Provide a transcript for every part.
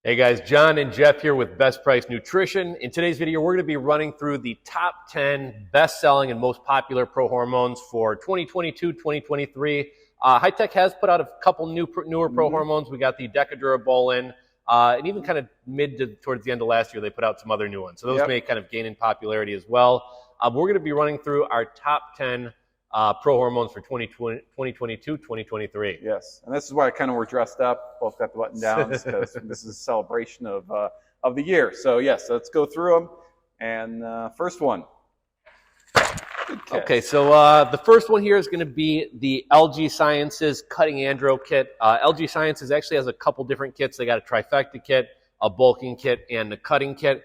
Hey guys, John and Jeff here with Best Price Nutrition. In today's video, we're going to be running through the top 10 best-selling and most popular prohormones for 2022, 2023. Hi-Tech has put out a couple newer prohormones. We got the DecaBin, and even kind of towards the end of last year, they put out some other new ones. So those may kind of gain in popularity as well. We're going to be running through our top 10 prohormones for 2022, 2023. Yes, and this is why kind of we're dressed up. Both got the button downs because this is a celebration of the year. So yes, let's go through them. And first one. Okay, so the first one here is going to be the LG Sciences Cutting Andro Kit. LG Sciences actually has a couple different kits. They got a trifecta kit, a bulking kit, and a cutting kit.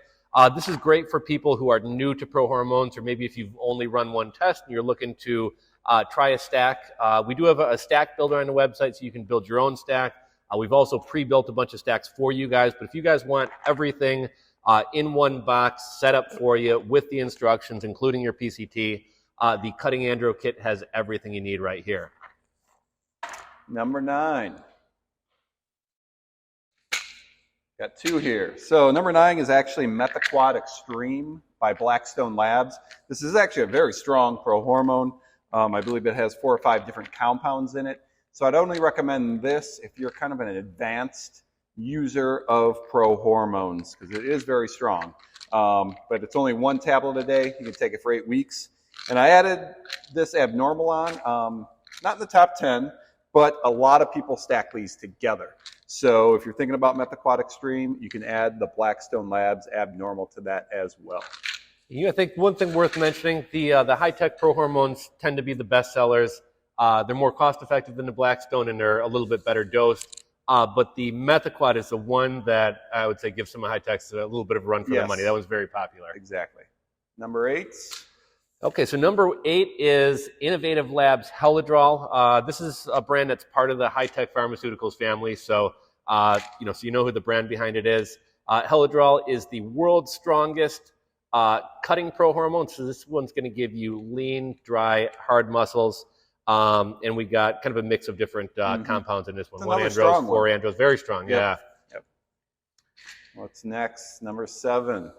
This is great for people who are new to prohormones, or maybe if you've only run one test and you're looking to try a stack. We do have a stack builder on the website, so you can build your own stack. We've also pre-built a bunch of stacks for you guys, but if you guys want everything in one box set up for you with the instructions, including your PCT, the Cutting Andro Kit has everything you need right here. Number 9. Got 2 here. So number 9 is actually Methaquat Extreme by Blackstone Labs. This is actually a very strong prohormone. I believe it has 4 or 5 different compounds in it. So I'd only recommend this if you're kind of an advanced user of prohormones, because it is very strong. But it's only 1 tablet a day. You can take it for 8 weeks. And I added this abnormal on, not in the top 10, but a lot of people stack these together. So if you're thinking about Methaquat Extreme, you can add the Blackstone Labs abnormal to that as well. I think one thing worth mentioning, the Hi-Tech prohormones tend to be the best sellers. They're more cost effective than the Blackstone, and they're a little bit better dosed. But the Methaquat is the one that I would say gives some of Hi-Tech's a little bit of a run for their money. That was very popular. Exactly. Number 8. Okay, so number 8 is Innovative Labs Halodraw. This is a brand that's part of the Hi-Tech Pharmaceuticals family, so you know who the brand behind it is. Halodraw is the world's strongest cutting prohormone, so this one's going to give you lean, dry, hard muscles, and we got kind of a mix of different compounds in this one. 1 andros, 4 andros, very strong. Yep. What's next? Number 7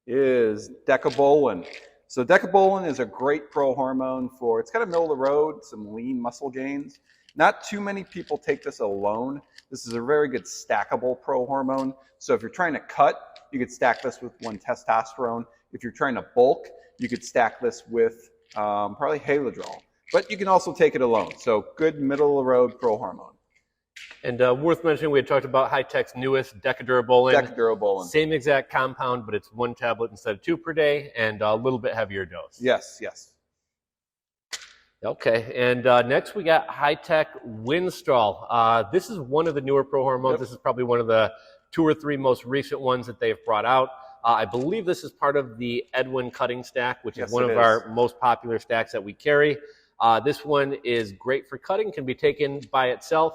is DecaBin. So DecaBin is a great prohormone for, it's kind of middle of the road, some lean muscle gains. Not too many people take this alone. This is a very good stackable prohormone. So if you're trying to cut, you could stack this with 1 testosterone. If you're trying to bulk, you could stack this with probably Halodraw. But you can also take it alone. So good middle of the road prohormone. And worth mentioning, we had talked about Hi-Tech's newest, DecaDurabolin. Same exact compound, but it's 1 tablet instead of 2 per day, and a little bit heavier dose. Yes. Okay, and next we got Hi-Tech Winstrol. This is one of the newer prohormones. This is probably one of the 2 or 3 most recent ones that they've brought out. I believe this is part of the Edwin cutting stack, which is one of our most popular stacks that we carry. This one is great for cutting, can be taken by itself,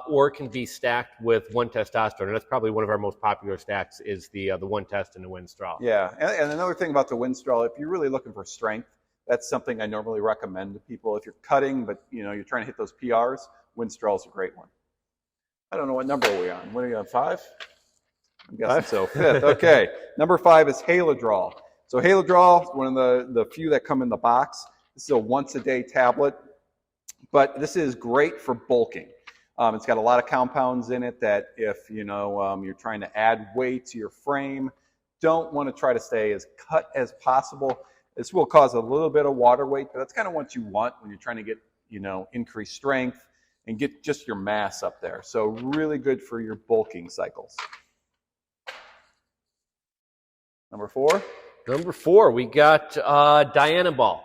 or can be stacked with 1 testosterone. And that's probably one of our most popular stacks is the 1 test and the Winstrol. Yeah, and another thing about the Winstrol, if you're really looking for strength, that's something I normally recommend to people. If you're cutting, but you're trying to hit those PRs, Winstrol is a great one. I don't know what number are we on. What are you on, 5? I'm guessing so. 5th. Okay. Number 5 is Halodraw. So Halodraw is one of the few that come in the box. This is a once-a-day tablet, but this is great for bulking. It's got a lot of compounds in it that if you're trying to add weight to your frame, don't want to try to stay as cut as possible. This will cause a little bit of water weight, but that's kind of what you want when you're trying to get increased strength and get just your mass up there. So really good for your bulking cycles. Number 4. Number 4, we got Dianabol.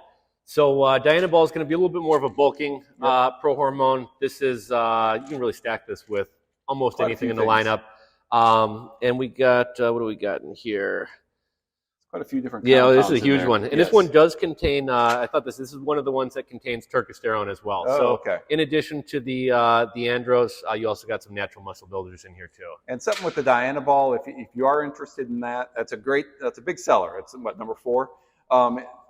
So Dianabol is going to be a little bit more of a bulking prohormone. This is, you can really stack this with almost anything in the lineup. And we got, what do we got in here? Quite a few different compounds. Yeah, this is a huge one. And this one does contain, I thought this is one of the ones that contains testosterone as well. In addition to the andros, you also got some natural muscle builders in here too. And something with the Dianabol, if you are interested in that, that's a big seller. It's what, number 4?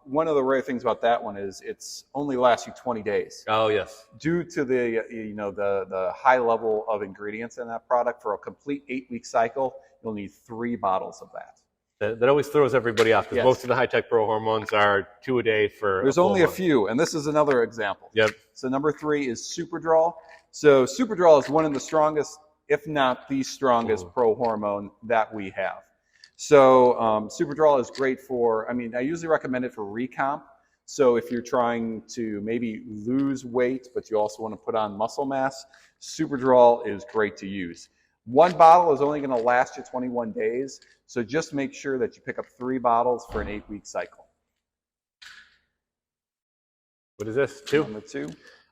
one of the rare things about that one is it's only lasts you 20 days. Oh, yes. Due to the, you know, the high level of ingredients in that product, for a complete 8-week cycle, you'll need 3 bottles of that. That always throws everybody off, because Yes. most of the Hi-Tech Prohormones are 2 a day for There's only a few, and this is another example. Yep. So number 3 is Superdrol. So Superdrol is one of the strongest, if not the strongest, prohormone that we have. So Superdrol is great for, I mean, I usually recommend it for recomp. So if you're trying to maybe lose weight, but you also want to put on muscle mass, Superdrol is great to use. 1 bottle is only going to last you 21 days. So just make sure that you pick up 3 bottles for an 8-week cycle. What is this? 2? Number 2.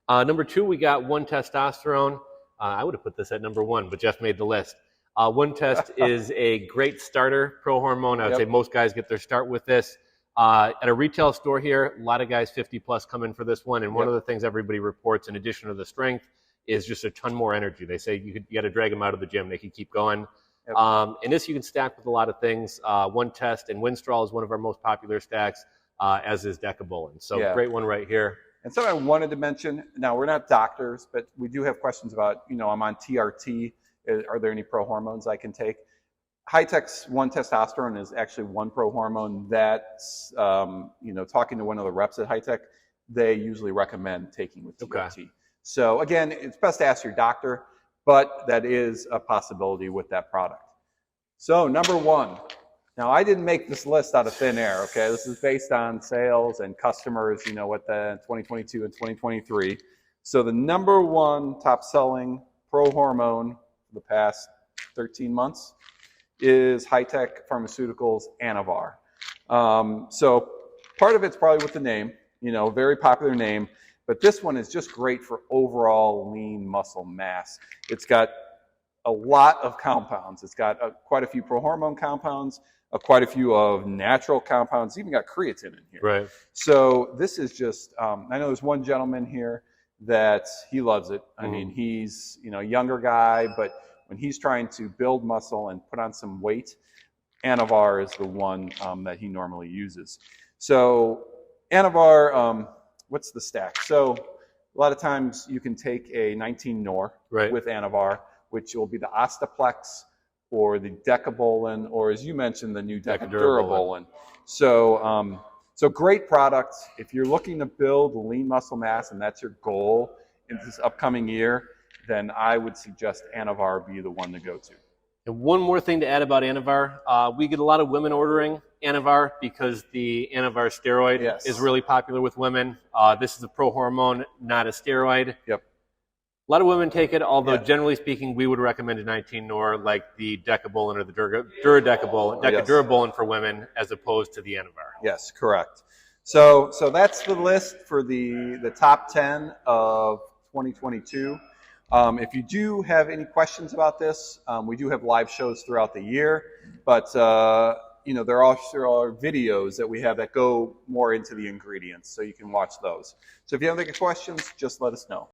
Number 2, we got 1 testosterone. I would have put this at number 1, but Jeff made the list. 1 test is a great starter prohormone. I would say most guys get their start with this. At a retail store here, a lot of guys 50 plus come in for this one. And one of the things everybody reports, in addition to the strength, is just a ton more energy. They say you got to drag them out of the gym. They can keep going. And this you can stack with a lot of things. 1 test, and Winstrol is one of our most popular stacks, as is DecaBin. So great one right here. And something I wanted to mention, now we're not doctors, but we do have questions about, you know, I'm on TRT. Are there any prohormones I can take? Hi-Tech's 1 testosterone is actually 1 prohormone that's, you know, talking to one of the reps at Hi-Tech, they usually recommend taking with TRT. So again, it's best to ask your doctor, but that is a possibility with that product. So number 1. Now, I didn't make this list out of thin air, okay? This is based on sales and customers, you know, what the 2022 and 2023. So the number 1 top selling prohormone for the past 13 months is Hi-Tech Pharmaceuticals Anavar. So part of it's probably with the name, you know, very popular name, but this one is just great for overall lean muscle mass. It's got a lot of compounds. It's got quite a few prohormone compounds, quite a few of natural compounds, even got creatine in here. Right. So this is just, I know there's one gentleman here that he loves it. I mean, he's, you know, a younger guy, but when he's trying to build muscle and put on some weight, Anavar is the one that he normally uses. So Anavar, what's the stack? So a lot of times you can take a 19 Nor with Anavar, which will be the Ostaplex or the DecaBin, or as you mentioned, the new DecaDurabolin. So, so great product. If you're looking to build lean muscle mass and that's your goal in this upcoming year, then I would suggest Anavar be the one to go to. And one more thing to add about Anavar, we get a lot of women ordering Anavar because the Anavar steroid is really popular with women. This is a prohormone, not a steroid. Yep. A lot of women take it, although generally speaking, we would recommend a 19 Nor like the DecaBin or the DecaDurabolin for women, as opposed to the Anavar. Yes, correct. So that's the list for the top 10 of 2022. If you do have any questions about this, we do have live shows throughout the year, but you know, there also are videos that we have that go more into the ingredients, so you can watch those. So if you have any questions, just let us know.